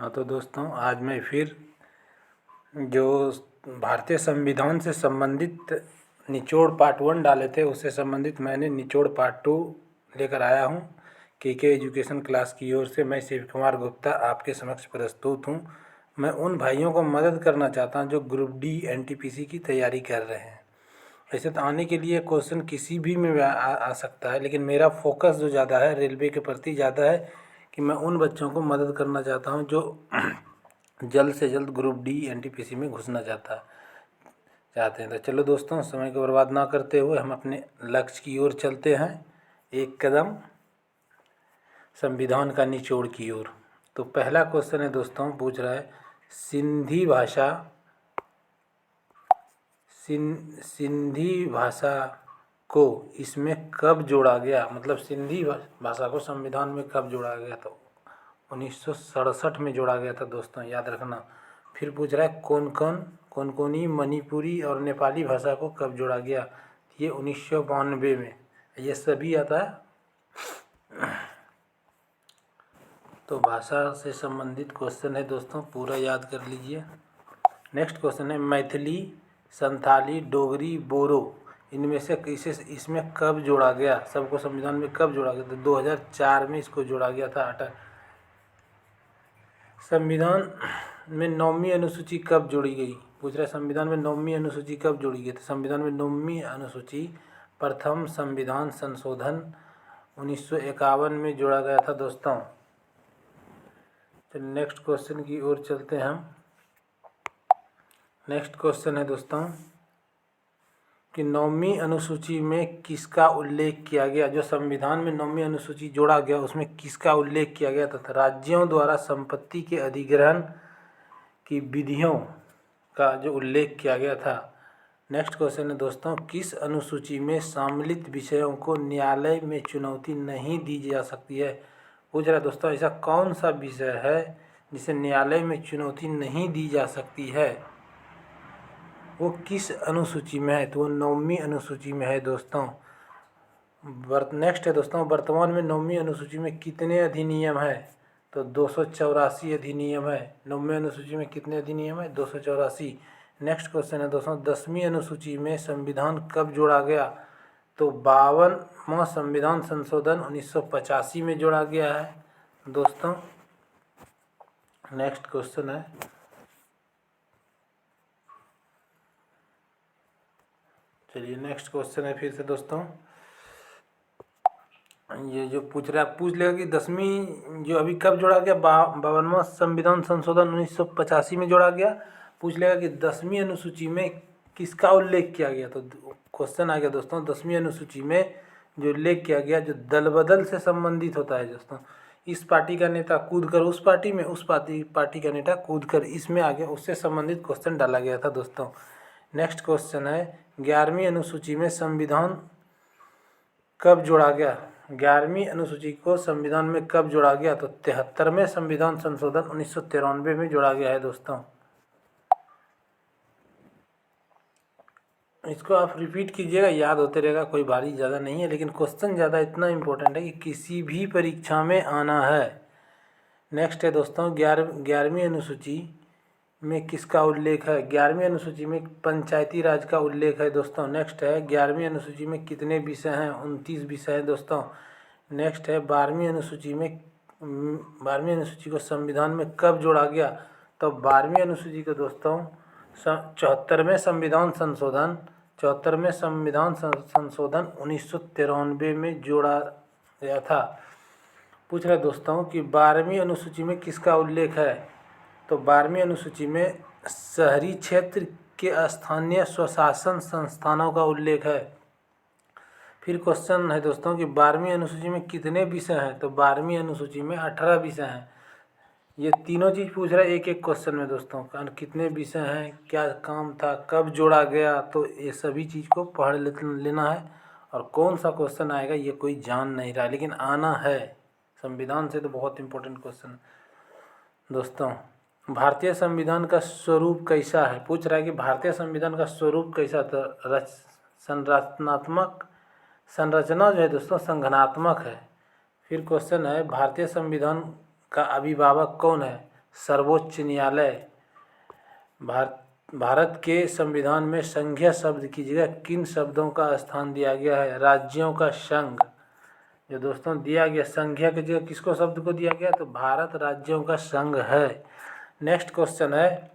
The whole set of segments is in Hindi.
हाँ तो दोस्तों, आज मैं फिर जो भारतीय संविधान से संबंधित निचोड़ पार्ट 1 डाले थे, उससे संबंधित मैंने निचोड़ पार्ट 2 लेकर आया हूँ। के एजुकेशन क्लास की ओर से मैं शिव कुमार गुप्ता आपके समक्ष प्रस्तुत हूँ। मैं उन भाइयों को मदद करना चाहता हूँ जो ग्रुप डी एनटीपीसी की तैयारी कर रहे हैं। ऐसे तो आने के लिए क्वेश्चन किसी भी में आ सकता है, लेकिन मेरा फोकस जो ज़्यादा है रेलवे के प्रति ज़्यादा है कि मैं उन बच्चों को मदद करना चाहता हूँ जो जल्द से जल्द ग्रुप डी एनटीपीसी में घुसना चाहते हैं। तो चलो दोस्तों, समय को बर्बाद ना करते हुए हम अपने लक्ष्य की ओर चलते हैं, एक कदम संविधान का निचोड़ की ओर। तो पहला क्वेश्चन है दोस्तों, पूछ रहा है सिंधी भाषा को इसमें कब जोड़ा गया, मतलब सिंधी भाषा को संविधान में कब जोड़ा गया। तो 1967 में जोड़ा गया था दोस्तों, याद रखना। फिर पूछ रहा है कोंकणी, मणिपुरी और नेपाली भाषा को कब जोड़ा गया। ये 1992 में, ये सभी आता है। तो भाषा से संबंधित क्वेश्चन है दोस्तों, पूरा याद कर लीजिए। नेक्स्ट क्वेश्चन है मैथिली, संथाली, डोगरी, बोरो, इनमें से किसे इसमें कब जोड़ा गया, सबको संविधान में कब जोड़ा गया। तो 2004 में इसको जोड़ा गया था। संविधान में 9वीं अनुसूची कब जोड़ी गई, पूछ रहा है संविधान में 9वीं अनुसूची कब जोड़ी गई। तो संविधान में 9वीं अनुसूची प्रथम संविधान संशोधन 1951 में जोड़ा गया था दोस्तों। तो नेक्स्ट क्वेश्चन की ओर चलते हैं हम। नेक्स्ट क्वेश्चन है दोस्तों कि 9वीं अनुसूची में किसका उल्लेख किया गया। जो संविधान में 9वीं अनुसूची जोड़ा गया उसमें किसका उल्लेख किया गया तथा राज्यों द्वारा संपत्ति के अधिग्रहण की विधियों का जो उल्लेख किया गया था। नेक्स्ट क्वेश्चन है दोस्तों, किस अनुसूची में सम्मिलित विषयों को न्यायालय में चुनौती नहीं दी जा सकती है। पूछ रहा है दोस्तों, ऐसा कौन सा विषय है जिसे न्यायालय में चुनौती नहीं दी जा सकती है, वो किस अनुसूची में है। तो वो 9वीं अनुसूची में है दोस्तों। नेक्स्ट है दोस्तों, वर्तमान में 9वीं अनुसूची में कितने अधिनियम है। तो 284 अधिनियम है। 9वीं अनुसूची में कितने अधिनियम है, 284। नेक्स्ट क्वेश्चन है दोस्तों, 10वीं अनुसूची में संविधान कब जोड़ा गया। तो 52वां संविधान संशोधन 1985 में जोड़ा गया है दोस्तों। नेक्स्ट क्वेश्चन है, चलिए नेक्स्ट क्वेश्चन है फिर से दोस्तों, ये जो पूछ लेगा कि 10वीं जो अभी कब जोड़ा गया, 52वां संविधान संशोधन 1985 में जोड़ा गया। पूछ लेगा कि 10वीं अनुसूची में किसका उल्लेख किया गया। तो क्वेश्चन आ गया दोस्तों, 10वीं अनुसूची में जो उल्लेख किया गया जो दल बदल से संबंधित होता है दोस्तों। इस पार्टी का नेता कूद कर उस पार्टी में, उस पार्टी का नेता कूद कर इसमें आ गया, उससे संबंधित क्वेश्चन डाला गया था दोस्तों। नेक्स्ट क्वेश्चन है, 11वीं अनुसूची में संविधान कब जोड़ा गया। 11वीं अनुसूची को संविधान में कब जोड़ा गया। तो 73वें संविधान संशोधन 1993 में जोड़ा गया है दोस्तों। इसको आप रिपीट कीजिएगा, याद होते रहेगा, कोई भारी ज़्यादा नहीं है, लेकिन क्वेश्चन ज़्यादा इतना इम्पोर्टेंट है कि किसी भी परीक्षा में आना है। नेक्स्ट है दोस्तों, 11वीं अनुसूची में किसका उल्लेख है। 11वीं अनुसूची में पंचायती राज का उल्लेख है दोस्तों। नेक्स्ट है, 11वीं अनुसूची में कितने विषय हैं, 29 विषय हैं दोस्तों। नेक्स्ट है, 12वीं अनुसूची को संविधान में कब जोड़ा गया। तो 12वीं अनुसूची को दोस्तों 74वें संविधान संशोधन 1993 में जोड़ा गया था। पूछ रहे दोस्तों कि 12वीं अनुसूची में किसका उल्लेख है। तो 12वीं अनुसूची में शहरी क्षेत्र के स्थानीय स्वशासन संस्थानों का उल्लेख है। फिर क्वेश्चन है दोस्तों कि 12वीं अनुसूची में कितने विषय हैं। तो 12वीं अनुसूची में 18 विषय हैं। ये तीनों चीज़ पूछ रहा है एक एक क्वेश्चन में दोस्तों, कितने विषय हैं, क्या काम था, कब जोड़ा गया। तो ये सभी चीज़ को पढ़ लेना है, और कौन सा क्वेश्चन आएगा ये कोई जान नहीं रहा, लेकिन आना है। संविधान से तो बहुत इम्पोर्टेंट क्वेश्चन दोस्तों। भारतीय संविधान का स्वरूप कैसा है। पूछ रहा है कि भारतीय संविधान का स्वरूप कैसा था। संरचनात्मक, संरचना जो है दोस्तों संगठनात्मक है। फिर क्वेश्चन है, भारतीय संविधान का अभिभावक कौन है। सर्वोच्च न्यायालय। भारत के संविधान में संघीय शब्द की जगह किन शब्दों का स्थान दिया गया है? राज्यों का संघ। जो दोस्तों दिया गया संघीय की जगह किसको शब्द को दिया गया? तो भारत राज्यों का संघ है। नेक्स्ट क्वेश्चन है,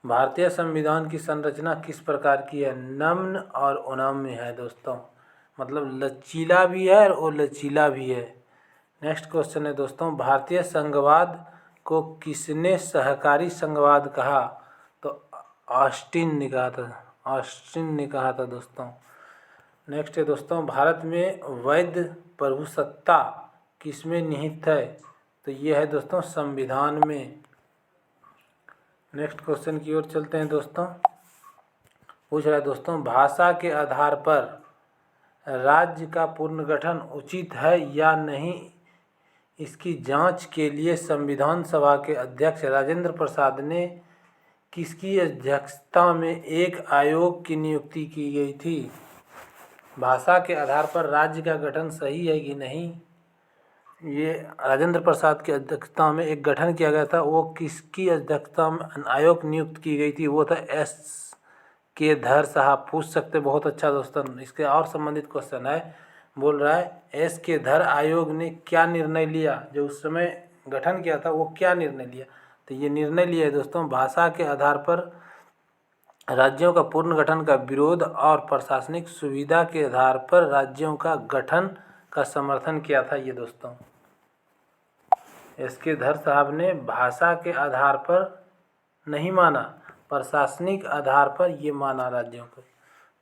भारतीय संविधान की संरचना किस प्रकार की है? नम्न और अनम्य है दोस्तों, मतलब लचीला भी है और लचीला भी है। नेक्स्ट क्वेश्चन है दोस्तों, भारतीय संघवाद को किसने सहकारी संघवाद कहा? तो ऑस्टिन ने कहा था दोस्तों। नेक्स्ट है दोस्तों, भारत में वैध प्रभुसत्ता किसमें निहित है? तो ये है दोस्तों संविधान में। नेक्स्ट क्वेश्चन की ओर चलते हैं दोस्तों। पूछ रहा है दोस्तों, भाषा के आधार पर राज्य का पुनर्गठन उचित है या नहीं, इसकी जांच के लिए संविधान सभा के अध्यक्ष राजेंद्र प्रसाद ने किसकी अध्यक्षता में एक आयोग की नियुक्ति की गई थी? भाषा के आधार पर राज्य का गठन सही है कि नहीं, ये राजेंद्र प्रसाद की अध्यक्षता में एक गठन किया गया था। वो किसकी अध्यक्षता में आयोग नियुक्त की गई थी? वो था S.K. धर साहब। पूछ सकते, बहुत अच्छा दोस्तों। इसके और संबंधित क्वेश्चन है, बोल रहा है S.K. धर आयोग ने क्या निर्णय लिया? जो उस समय गठन किया था वो क्या निर्णय लिया? तो ये निर्णय लिया है दोस्तों, भाषा के आधार पर राज्यों का पुनर्गठन का विरोध और प्रशासनिक सुविधा के आधार पर राज्यों का गठन का समर्थन किया था। ये दोस्तों S.K. धर साहब ने भाषा के आधार पर नहीं माना, प्रशासनिक आधार पर ये माना राज्यों को।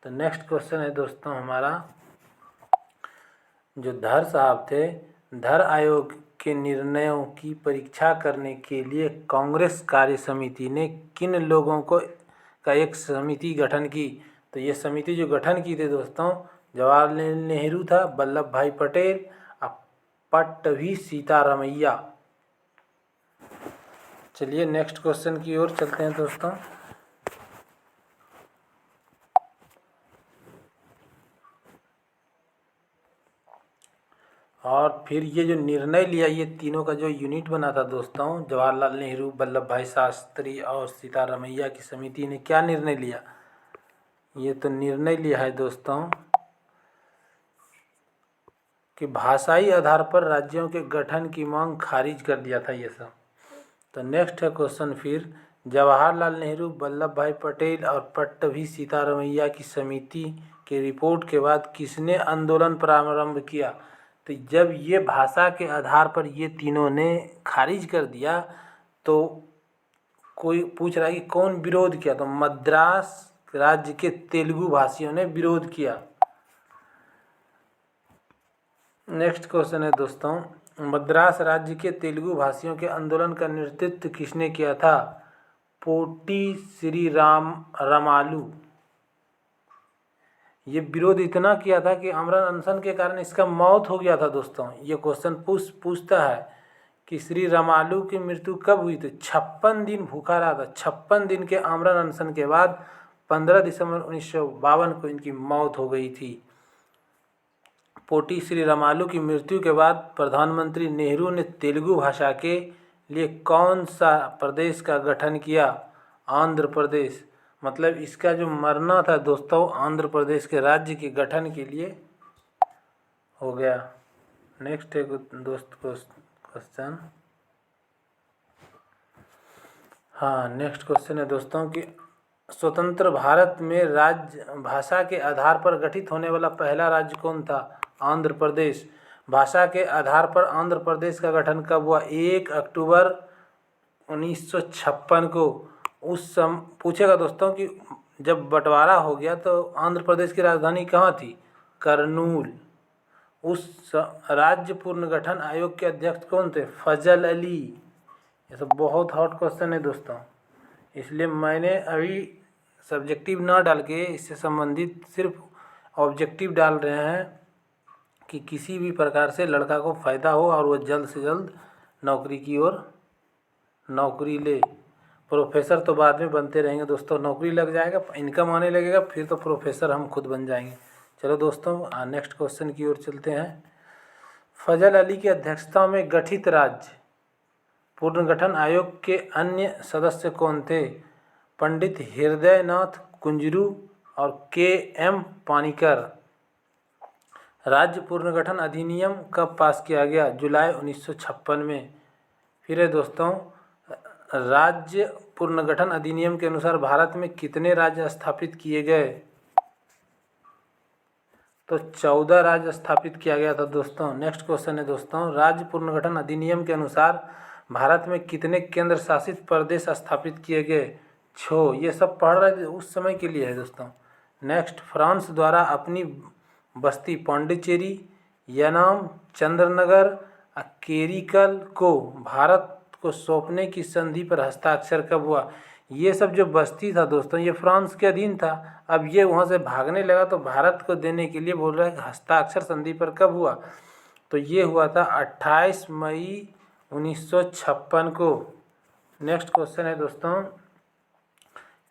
तो नेक्स्ट क्वेश्चन है दोस्तों हमारा, जो धर साहब थे, धर आयोग के निर्णयों की परीक्षा करने के लिए कांग्रेस कार्य समिति ने किन लोगों को का एक समिति गठन की? तो ये समिति जो गठन की थी दोस्तों, जवाहरलाल नेहरू था, वल्लभ भाई पटेल और पट्टभी सीतारमैया। चलिए नेक्स्ट क्वेश्चन की ओर चलते हैं दोस्तों। और फिर ये जो निर्णय लिया, ये तीनों का जो यूनिट बना था दोस्तों, जवाहरलाल नेहरू, वल्लभ भाई शास्त्री और सीतारमैया की समिति ने क्या निर्णय लिया? ये तो निर्णय लिया है दोस्तों कि भाषाई आधार पर राज्यों के गठन की मांग खारिज कर दिया था ये सब। तो नेक्स्ट है क्वेश्चन फिर, जवाहरलाल नेहरू, वल्लभ भाई पटेल और पट्टभी सीतारमैया की समिति के रिपोर्ट के बाद किसने आंदोलन प्रारंभ किया? तो जब ये भाषा के आधार पर ये तीनों ने खारिज कर दिया, तो कोई पूछ रहा है कि कौन विरोध किया? तो मद्रास राज्य के तेलुगु भाषियों ने विरोध किया। नेक्स्ट क्वेश्चन है दोस्तों, मद्रास राज्य के तेलुगु भाषियों के आंदोलन का नेतृत्व किसने किया था? पोटी श्री रामालू। ये विरोध इतना किया था कि आमरण अनशन के कारण इसका मौत हो गया था दोस्तों। ये क्वेश्चन पूछता है कि श्री रामालू की मृत्यु कब हुई थी? 56 दिन भूखा रहा था। 56 दिन के आमरण अनशन के बाद 15 दिसंबर 1952 को इनकी मौत हो गई थी। पोटी श्री रामालू की मृत्यु के बाद प्रधानमंत्री नेहरू ने तेलुगु भाषा के लिए कौन सा प्रदेश का गठन किया? आंध्र प्रदेश। मतलब इसका जो मरना था दोस्तों, आंध्र प्रदेश के राज्य के गठन के लिए हो गया। नेक्स्ट है दोस्त क्वेश्चन। हाँ, नेक्स्ट क्वेश्चन है दोस्तों कि स्वतंत्र भारत में राज्य भाषा के आधार पर गठित होने वाला पहला राज्य कौन था? आंध्र प्रदेश। भाषा के आधार पर आंध्र प्रदेश का गठन कब हुआ? 1 अक्टूबर 1956 को। उस पूछेगा दोस्तों कि जब बंटवारा हो गया तो आंध्र प्रदेश की राजधानी कहाँ थी? करनूल। उस राज्य पुनर्गठन आयोग के अध्यक्ष कौन थे? फजल अली। ये सब बहुत हॉट क्वेश्चन है दोस्तों, इसलिए मैंने अभी सब्जेक्टिव ना डाल के इससे संबंधित सिर्फ ऑब्जेक्टिव डाल रहे हैं कि किसी भी प्रकार से लड़का को फ़ायदा हो और वो जल्द से जल्द नौकरी की ओर नौकरी ले। प्रोफेसर तो बाद में बनते रहेंगे दोस्तों, नौकरी लग जाएगा, इनकम आने लगेगा, फिर तो प्रोफेसर हम खुद बन जाएंगे। चलो दोस्तों नेक्स्ट क्वेश्चन की ओर चलते हैं। फजल अली की अध्यक्षता में गठित राज्य पुनर्गठन आयोग के अन्य सदस्य कौन थे? पंडित हृदयनाथ कुंजरू और के.एम. पानीकर। राज्य पुनर्गठन अधिनियम कब पास किया गया? जुलाई 1956 में। फिर है दोस्तों, राज्य पुनर्गठन अधिनियम के अनुसार भारत में कितने राज्य स्थापित किए गए? तो 14 राज्य स्थापित किया गया था दोस्तों। नेक्स्ट क्वेश्चन है दोस्तों, राज्य पुनर्गठन अधिनियम के अनुसार भारत में कितने केंद्र शासित प्रदेश स्थापित किए गए? 6। ये सब पढ़ रहे थे उस समय के लिए है दोस्तों। नेक्स्ट, फ्रांस द्वारा अपनी बस्ती पौंडीचेरी, यनाम, चंद्रनगर, केरिकल को भारत को सौंपने की संधि पर हस्ताक्षर कब हुआ? ये सब जो बस्ती था दोस्तों, ये फ्रांस के अधीन था। अब ये वहाँ से भागने लगा तो भारत को देने के लिए बोल रहा है कि हस्ताक्षर संधि पर कब हुआ? तो ये हुआ था 28 मई 1956 को। नेक्स्ट क्वेश्चन है दोस्तों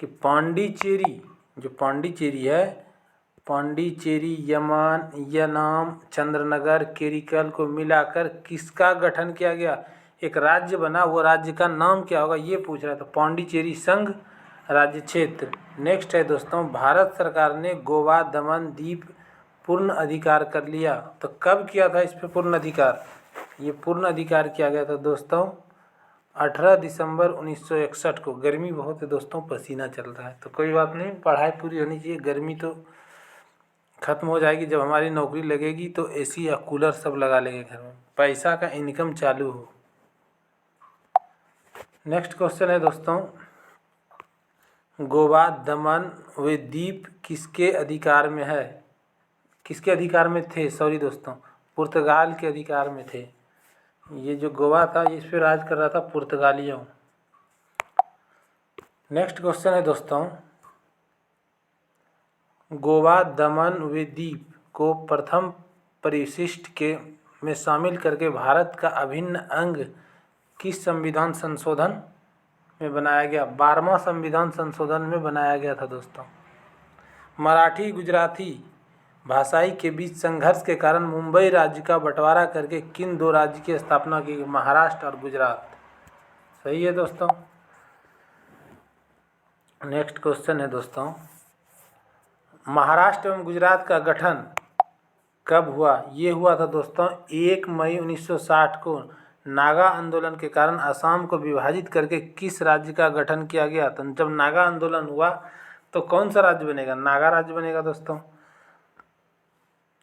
कि पांडिचेरी, जो पांडिचेरी है, पांडिचेरी, यनाम, चंद्रनगर, केरिकल को मिलाकर किसका गठन किया गया? एक राज्य बना, वो राज्य का नाम क्या होगा ये पूछ रहा था। पांडिचेरी संघ राज्य क्षेत्र। नेक्स्ट है दोस्तों, भारत सरकार ने गोवा, दमन, दीप पूर्ण अधिकार कर लिया, तो कब किया था इस पर पूर्ण अधिकार? ये पूर्ण अधिकार किया गया था दोस्तों 18 दिसंबर 1961 को। गर्मी बहुत है दोस्तों, पसीना चल रहा है, तो कोई बात नहीं, पढ़ाई पूरी होनी चाहिए। गर्मी तो ख़त्म हो जाएगी जब हमारी नौकरी लगेगी, तो एसी या कूलर सब लगा लेंगे घर में, पैसा का इनकम चालू हो। नेक्स्ट क्वेश्चन है दोस्तों, गोवा, दमन व दीप किसके अधिकार में है? किसके अधिकार में थे? सॉरी दोस्तों, पुर्तगाल के अधिकार में थे। ये जो गोवा था इस पर राज कर रहा था पुर्तगालियों। नेक्स्ट क्वेश्चन है दोस्तों, गोवा, दमन व दीप को प्रथम परिशिष्ट के में शामिल करके भारत का अभिन्न अंग किस संविधान संशोधन में बनाया गया? 12वां संविधान संशोधन में बनाया गया था दोस्तों। मराठी गुजराती भाषाई के बीच संघर्ष के कारण मुंबई राज्य का बंटवारा करके किन 2 राज्य की स्थापना की? महाराष्ट्र और गुजरात। सही है दोस्तों। नेक्स्ट क्वेश्चन है दोस्तों, महाराष्ट्र एवं गुजरात का गठन कब हुआ? ये हुआ था दोस्तों 1 मई 1960 को। नागा आंदोलन के कारण असम को विभाजित करके किस राज्य का गठन किया गया? तो जब नागा आंदोलन हुआ तो कौन सा राज्य बनेगा? नागा राज्य बनेगा दोस्तों।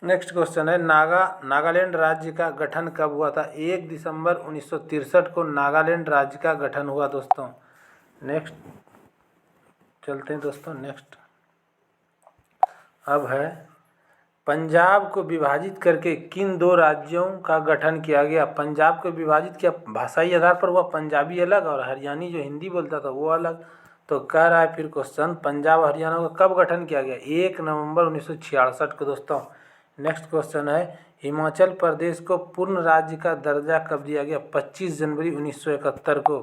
नेक्स्ट क्वेश्चन है, नागालैंड राज्य का गठन कब हुआ था? 1 दिसंबर 1963 को नागालैंड राज्य का गठन हुआ दोस्तों। नेक्स्ट चलते हैं दोस्तों। नेक्स्ट अब है, पंजाब को विभाजित करके किन 2 राज्यों का गठन किया गया? पंजाब को विभाजित किया भाषाई आधार पर हुआ, पंजाबी अलग और हरियाणी जो हिंदी बोलता था वो अलग। तो कह रहा है फिर क्वेश्चन, पंजाब हरियाणा का कब गठन किया गया? 1 नवंबर 1966 को दोस्तों। नेक्स्ट क्वेश्चन है, हिमाचल प्रदेश को पूर्ण राज्य का दर्जा कब दिया गया? 25 जनवरी 1971 को।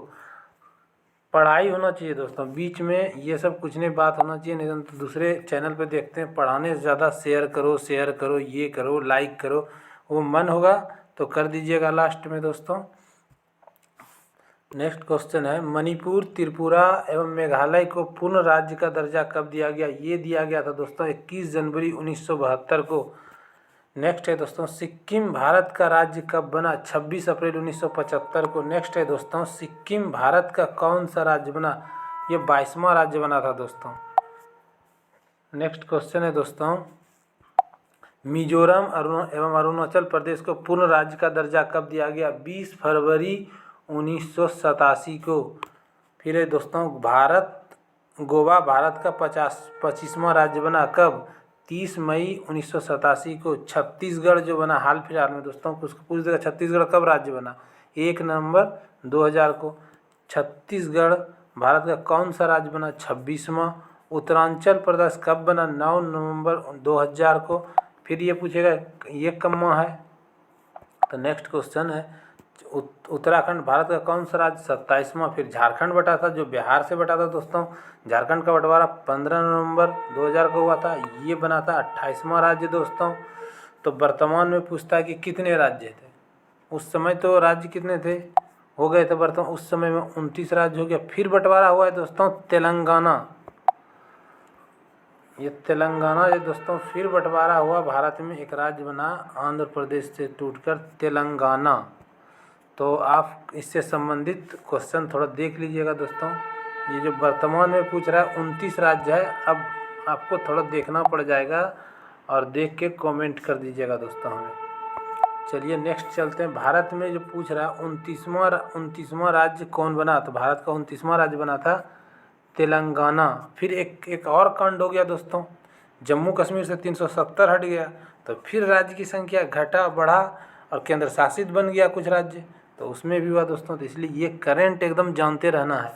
पढ़ाई होना चाहिए दोस्तों, बीच में ये सब कुछ नहीं बात होना चाहिए, नहीं तो दूसरे चैनल पे देखते हैं पढ़ाने से ज़्यादा शेयर करो, ये करो, लाइक करो, वो मन होगा तो कर दीजिएगा लास्ट में दोस्तों। नेक्स्ट क्वेश्चन है, मणिपुर, त्रिपुरा एवं मेघालय को पूर्ण राज्य का दर्जा कब दिया गया? ये दिया गया था दोस्तों 21 जनवरी 1972 को। नेक्स्ट है दोस्तों, सिक्किम भारत का राज्य कब बना? 26 अप्रैल 1975 को। नेक्स्ट है दोस्तों, सिक्किम भारत का कौन सा राज्य बना? ये 22वां राज्य बना था दोस्तों। नेक्स्ट क्वेश्चन है दोस्तों, मिजोरम एवं अरुणाचल प्रदेश को पूर्ण राज्य का दर्जा कब दिया गया? 20 फरवरी 1987 को। फिर है दोस्तों, गोवा भारत का 25वां राज्य बना कब? 30 मई 1987 को। छत्तीसगढ़ जो बना हाल फिलहाल में दोस्तों, उसको पूछ देगा छत्तीसगढ़ कब राज्य बना? 1 नवंबर 2000 को। छत्तीसगढ़ भारत का कौन सा राज्य बना? 26वां। उत्तरांचल प्रदेश कब बना? 9 नवंबर 2000 को। फिर ये पूछेगा ये कब है, तो नेक्स्ट क्वेश्चन है, उत्तराखंड भारत का कौन सा राज्य? 27वां। फिर झारखंड बटा था जो बिहार से बटा था दोस्तों, झारखंड का बंटवारा 15 नवंबर 2000 को हुआ था, ये बना था 28वां राज्य दोस्तों। तो वर्तमान में पूछता है कि कितने राज्य थे? उस समय तो राज्य कितने थे? हो गए थे वर्तमान उस समय में 29 राज्य हो गया। फिर बंटवारा हुआ है दोस्तों तेलंगाना, ये तेलंगाना जो दोस्तों फिर बंटवारा हुआ, भारत में एक राज्य बना आंध्र प्रदेश से टूटकर तेलंगाना। तो आप इससे संबंधित क्वेश्चन थोड़ा देख लीजिएगा दोस्तों। ये जो वर्तमान में पूछ रहा है 29 राज्य है, अब आपको थोड़ा देखना पड़ जाएगा और देख के कमेंट कर दीजिएगा दोस्तों हमें। चलिए नेक्स्ट चलते हैं। भारत में जो पूछ रहा है 29वां राज्य कौन बना, तो भारत का 29वां राज्य बना था तेलंगाना। फिर एक और कांड हो गया दोस्तों, जम्मू कश्मीर से 370 हट गया, तो फिर राज्य की संख्या घटा बढ़ा और केंद्र शासित बन गया कुछ राज्य, तो उसमें भी हुआ दोस्तों। तो इसलिए ये करेंट एकदम जानते रहना है।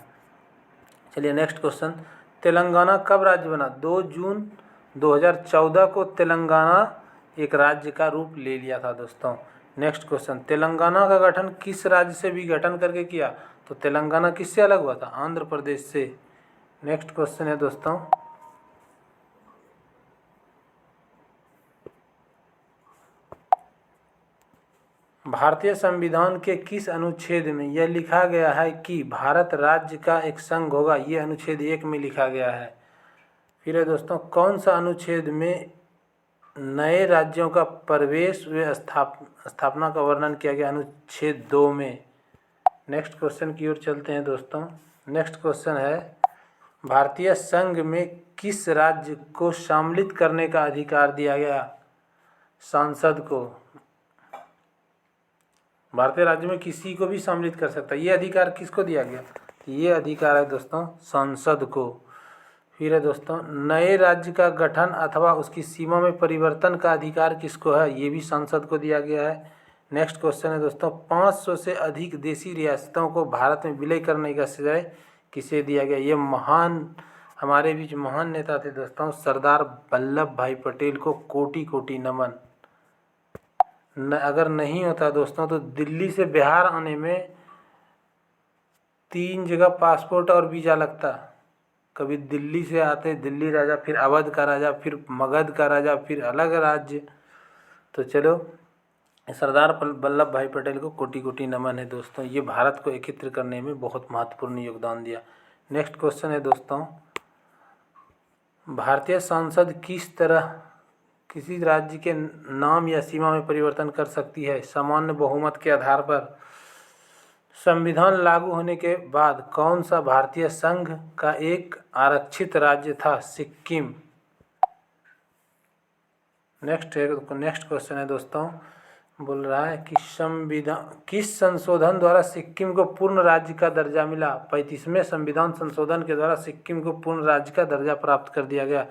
चलिए नेक्स्ट क्वेश्चन, तेलंगाना कब राज्य बना? 2 जून 2014 को तेलंगाना एक राज्य का रूप ले लिया था दोस्तों। नेक्स्ट क्वेश्चन, तेलंगाना का गठन किस राज्य से विघटन करके किया? तो तेलंगाना किससे अलग हुआ था? आंध्र प्रदेश से। नेक्स्ट क्वेश्चन है दोस्तों, भारतीय संविधान के किस अनुच्छेद में यह लिखा गया है कि भारत राज्य का एक संघ होगा? ये अनुच्छेद 1 में लिखा गया है। फिर है दोस्तों, कौन सा अनुच्छेद में नए राज्यों का प्रवेश व स्थापना का वर्णन किया गया? अनुच्छेद 2 में। नेक्स्ट क्वेश्चन की ओर चलते हैं दोस्तों। नेक्स्ट क्वेश्चन है, भारतीय संघ में किस राज्य को सम्मिलित करने का अधिकार दिया गया? सांसद को। भारतीय राज्य में किसी को भी सम्मिलित कर सकता है, ये अधिकार किसको दिया गया? ये अधिकार है दोस्तों संसद को। फिर है दोस्तों, नए राज्य का गठन अथवा उसकी सीमा में परिवर्तन का अधिकार किसको है? ये भी संसद को दिया गया है। नेक्स्ट क्वेश्चन है दोस्तों, 500 से अधिक देशी रियासतों को भारत में विलय करने का श्रेय किसे दिया गया? ये महान, हमारे बीच महान नेता थे दोस्तों, सरदार वल्लभ भाई पटेल को कोटि कोटि नमन। अगर नहीं होता दोस्तों तो दिल्ली से बिहार आने में 3 जगह पासपोर्ट और वीज़ा लगता। कभी दिल्ली से आते दिल्ली राजा, फिर अवध का राजा, फिर मगध का राजा, फिर अलग राज्य। तो चलो, सरदार वल्लभ भाई पटेल को कोटि कोटि नमन है दोस्तों, ये भारत को एकत्र करने में बहुत महत्वपूर्ण योगदान दिया। नेक्स्ट क्वेश्चन है दोस्तों, भारतीय संसद किस तरह किसी राज्य के नाम या सीमा में परिवर्तन कर सकती है? सामान्य बहुमत के आधार पर। संविधान लागू होने के बाद कौन सा भारतीय संघ का एक आरक्षित राज्य था? सिक्किम। नेक्स्ट क्वेश्चन है दोस्तों, बोल रहा है कि संविधान किस संशोधन द्वारा सिक्किम को पूर्ण राज्य का दर्जा मिला? 35वें संविधान संशोधन के द्वारा सिक्किम को पूर्ण राज्य का दर्जा प्राप्त कर दिया गया।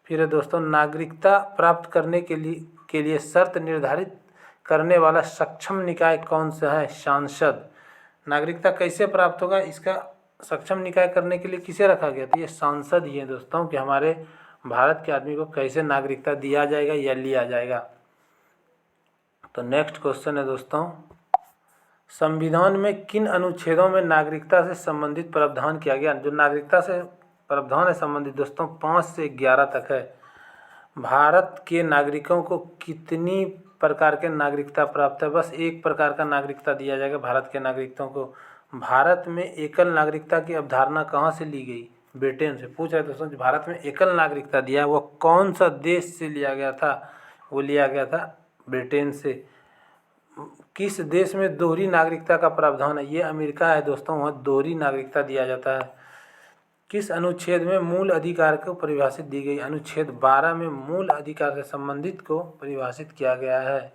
फिर है दोस्तों, नागरिकता प्राप्त करने के लिए शर्त निर्धारित करने वाला सक्षम निकाय कौन सा है? सांसद। नागरिकता कैसे प्राप्त होगा, इसका सक्षम निकाय करने के लिए किसे रखा गया? तो ये सांसद ही है दोस्तों, कि हमारे भारत के आदमी को कैसे नागरिकता दिया जाएगा या लिया जाएगा। तो नेक्स्ट क्वेश्चन है दोस्तों, संविधान में किन अनुच्छेदों में नागरिकता से संबंधित प्रावधान किया गया? जो नागरिकता से प्रावधान है संबंधित दोस्तों 5 से 11 तक है। भारत के नागरिकों को कितनी प्रकार के नागरिकता प्राप्त है? बस एक प्रकार का नागरिकता दिया जाएगा भारत के नागरिकों को। भारत में एकल नागरिकता की अवधारणा कहाँ से ली गई? ब्रिटेन से। पूछ रहे दोस्तों, भारत में एकल नागरिकता दिया वो कौन सा देश से लिया गया था? वो लिया गया था ब्रिटेन से। किस देश में दोहरी नागरिकता का प्रावधान है? ये अमेरिका है दोस्तों, वहाँ दोहरी नागरिकता दिया जाता है। किस अनुच्छेद में मूल अधिकार को परिभाषित दी गई? अनुच्छेद 12 में मूल अधिकार से संबंधित को परिभाषित किया गया है।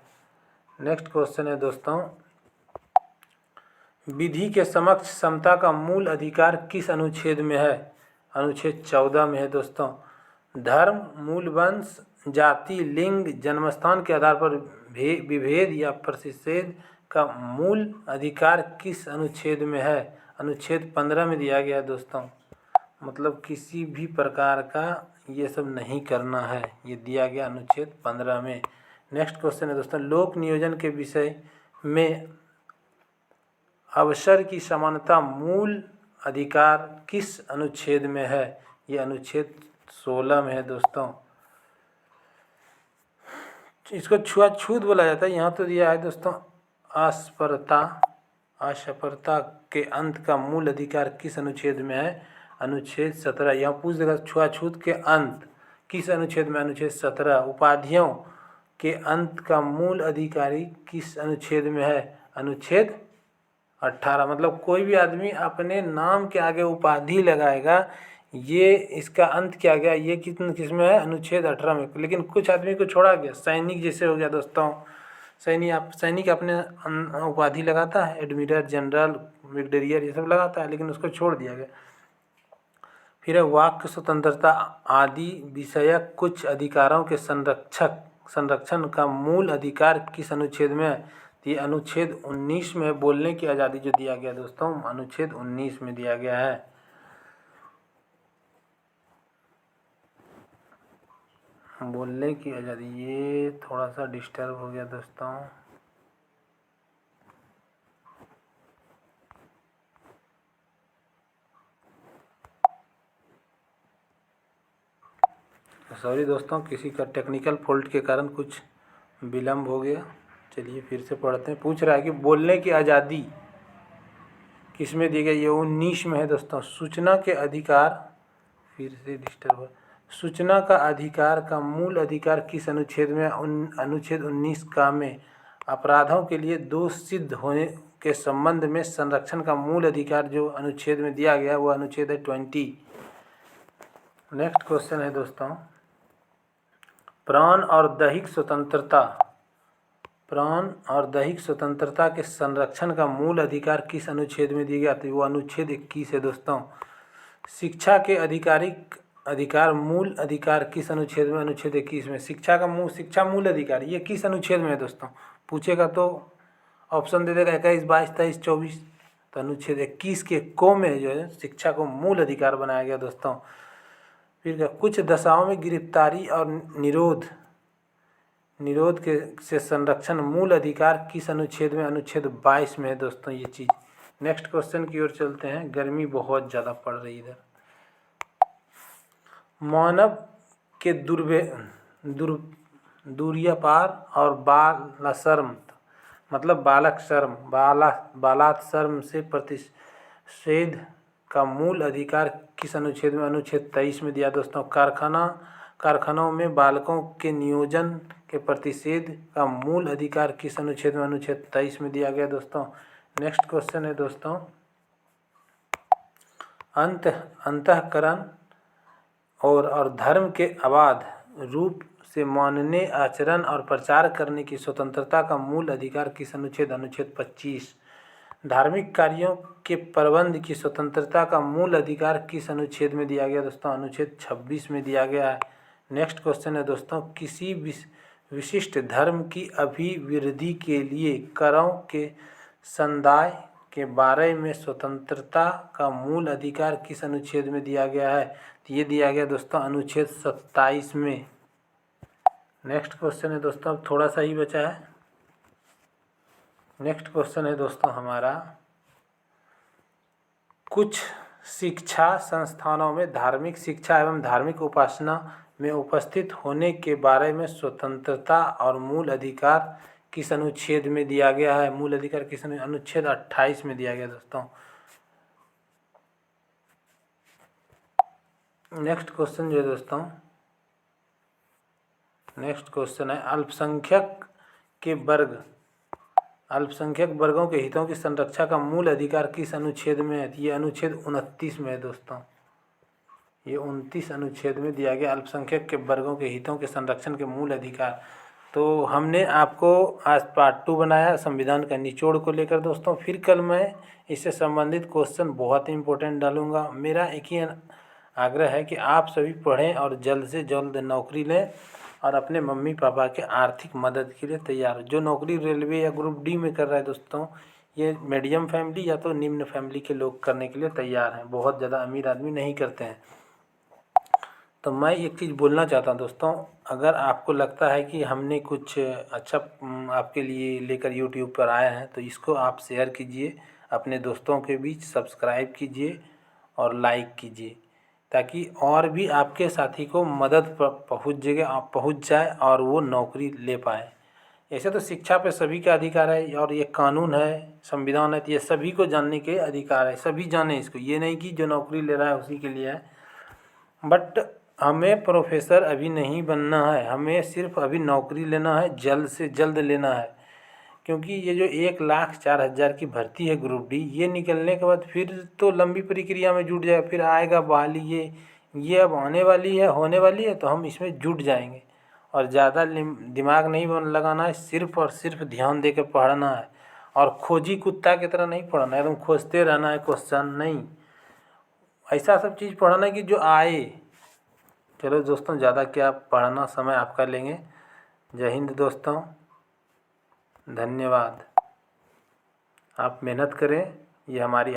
नेक्स्ट क्वेश्चन है दोस्तों, विधि के समक्ष समता का मूल अधिकार किस अनुच्छेद में है? अनुच्छेद 14 में है दोस्तों। धर्म, मूल वंश, जाति, लिंग, जन्मस्थान के आधार पर विभेद या प्रतिषेध का मूल अधिकार किस अनुच्छेद में है? अनुच्छेद 15 में दिया गया है दोस्तों। मतलब किसी भी प्रकार का ये सब नहीं करना है, ये दिया गया अनुच्छेद 15 में। नेक्स्ट क्वेश्चन है दोस्तों, लोक नियोजन के विषय में अवसर की समानता मूल अधिकार किस अनुच्छेद में है? ये अनुच्छेद 16 में है दोस्तों। इसको छुआछूत बोला जाता है। यहाँ तो दिया है दोस्तों अस्परता, असफलता के अंत का मूल अधिकार किस अनुच्छेद में है? अनुच्छेद 17। यहाँ पूछ देगा छुआछूत के अंत किस अनुच्छेद में? अनुच्छेद 17। उपाधियों के अंत का मूल अधिकारी किस अनुच्छेद में है? अनुच्छेद 18। मतलब कोई भी आदमी अपने नाम के आगे उपाधि लगाएगा, ये इसका अंत क्या गया, ये किस में है? अनुच्छेद 18 में। लेकिन कुछ आदमी को छोड़ा गया, सैनिक जैसे हो गया दोस्तों। सैनिक अपने उपाधि लगाता है, एडमिरल, जनरल, ब्रिगेडियर, ये सब लगाता है, लेकिन उसको छोड़ दिया गया। फिर है वाक् स्वतंत्रता आदि विषयक कुछ अधिकारों के संरक्षण का मूल अधिकार किस अनुच्छेद में है? ये अनुच्छेद 19 में बोलने की आज़ादी जो दिया गया दोस्तों, अनुच्छेद 19 में दिया गया है। बोलने की आज़ादी, ये थोड़ा सा डिस्टर्ब हो गया दोस्तों। सॉरी दोस्तों, किसी का टेक्निकल फॉल्ट के कारण कुछ विलम्ब हो गया। चलिए फिर से पढ़ते हैं। पूछ रहा है कि बोलने की आज़ादी किस में दी गई? ये 19 में है दोस्तों। सूचना के अधिकार, फिर से डिस्टर्ब हो, सूचना का अधिकार का मूल अधिकार किस अनुच्छेद में? अनुच्छेद 19 का में अपराधों के लिए दोष सिद्ध होने के संबंध में संरक्षण का मूल अधिकार जो अनुच्छेद में दिया गया वो अनुच्छेद है 20। नेक्स्ट क्वेश्चन है दोस्तों, प्राण और दैहिक स्वतंत्रता के संरक्षण का मूल अधिकार किस अनुच्छेद में दिया गया? तो वो अनुच्छेद 21 है दोस्तों। शिक्षा के अधिकार मूल अधिकार किस अनुच्छेद में? अनुच्छेद 21 में। शिक्षा मूल अधिकार ये किस अनुच्छेद में है दोस्तों? पूछेगा तो ऑप्शन दे देगा 21, 22, 23, 24। तो अनुच्छेद 21 के को में जो है शिक्षा को मूल अधिकार बनाया गया दोस्तों। फिर कुछ दशाओं में गिरफ्तारी और निरोध के से संरक्षण मूल अधिकार किस अनुच्छेद में? अनुच्छेद 22 में है दोस्तों ये चीज़। नेक्स्ट क्वेश्चन की ओर चलते हैं। गर्मी बहुत ज़्यादा पड़ रही है इधर। मानव के दुर्व्यापार और बालाश्रम मतलब बालाश्रम से प्रतिषेध का मूल अधिकार किस अनुच्छेद में? अनुच्छेद 23 में दिया दोस्तों। कारखानों में बालकों के नियोजन के प्रतिषेध का मूल अधिकार किस अनुच्छेद में? अनुच्छेद 23 में दिया गया दोस्तों। नेक्स्ट क्वेश्चन है दोस्तों, अंतःकरण और धर्म के अबाध रूप से मानने, आचरण और प्रचार करने की स्वतंत्रता का मूल अधिकार किस अनुच्छेद? अनुच्छेद 25। धार्मिक कार्यों के प्रबंध की स्वतंत्रता का मूल अधिकार किस अनुच्छेद में दिया गया दोस्तों? अनुच्छेद 26 में दिया गया है। नेक्स्ट क्वेश्चन है दोस्तों, किसी विशिष्ट धर्म की अभिवृद्धि के लिए करों के संदाय के बारे में स्वतंत्रता का मूल अधिकार किस अनुच्छेद में दिया गया है? तो ये दिया गया दोस्तों अनुच्छेद 27 में। नेक्स्ट क्वेश्चन है दोस्तों, अब थोड़ा सा ही बचा है। नेक्स्ट क्वेश्चन है दोस्तों हमारा, कुछ शिक्षा संस्थानों में धार्मिक शिक्षा एवं धार्मिक उपासना में उपस्थित होने के बारे में स्वतंत्रता और मूल अधिकार किस अनुच्छेद में दिया गया है? मूल अधिकार किस अनुच्छेद 28 में दिया गया दोस्तों। नेक्स्ट क्वेश्चन जो है दोस्तों, नेक्स्ट क्वेश्चन है अल्पसंख्यक वर्गों के हितों की संरक्षा का मूल अधिकार किस अनुच्छेद में है? ये अनुच्छेद 29 में है दोस्तों। ये 29 अनुच्छेद में दिया गया अल्पसंख्यक के वर्गों के हितों के संरक्षण के मूल अधिकार। तो हमने आपको आज पार्ट 2 बनाया संविधान का निचोड़ को लेकर दोस्तों। फिर कल मैं इससे संबंधित क्वेश्चन बहुत ही इम्पोर्टेंट डालूंगा। मेरा एक ही आग्रह है कि आप सभी पढ़ें और जल्द से जल्द नौकरी लें और अपने मम्मी पापा के आर्थिक मदद के लिए तैयार हो। जो नौकरी रेलवे या ग्रुप डी में कर रहा है दोस्तों, ये मीडियम फैमिली या तो निम्न फैमिली के लोग करने के लिए तैयार हैं, बहुत ज़्यादा अमीर आदमी नहीं करते हैं। तो मैं एक चीज़ बोलना चाहता हूँ दोस्तों, अगर आपको लगता है कि हमने कुछ अच्छा आपके लिए लेकर यूट्यूब पर आए हैं तो इसको आप शेयर कीजिए, अपने दोस्तों के बीच सब्सक्राइब कीजिए और लाइक कीजिए, ताकि और भी आपके साथी को मदद पहुँच जाए और वो नौकरी ले पाए। ऐसे तो शिक्षा पे सभी का अधिकार है और ये कानून है, संविधान है, तो ये सभी को जानने के अधिकार है, सभी जाने इसको, ये नहीं कि जो नौकरी ले रहा है उसी के लिए है। बट हमें प्रोफेसर अभी नहीं बनना है, हमें सिर्फ अभी नौकरी लेना है, जल्द से जल्द लेना है। क्योंकि ये जो 1,04,000 की भर्ती है ग्रुप डी, ये निकलने के बाद फिर तो लंबी प्रक्रिया में जुट जाएगा, फिर आएगा बहाली, ये अब आने वाली है, होने वाली है, तो हम इसमें जुट जाएंगे। और ज़्यादा दिमाग नहीं लगाना है, सिर्फ और सिर्फ ध्यान दे के पढ़ना है। और खोजी कुत्ता की तरह नहीं पढ़ना है, एकदम खोजते रहना है क्वेश्चन नहीं, ऐसा सब चीज़ पढ़ना है कि जो आए। चलो दोस्तों, ज़्यादा क्या पढ़ना, समय आपका लेंगे। जय हिंद दोस्तों, धन्यवाद। आप मेहनत करें, ये हमारी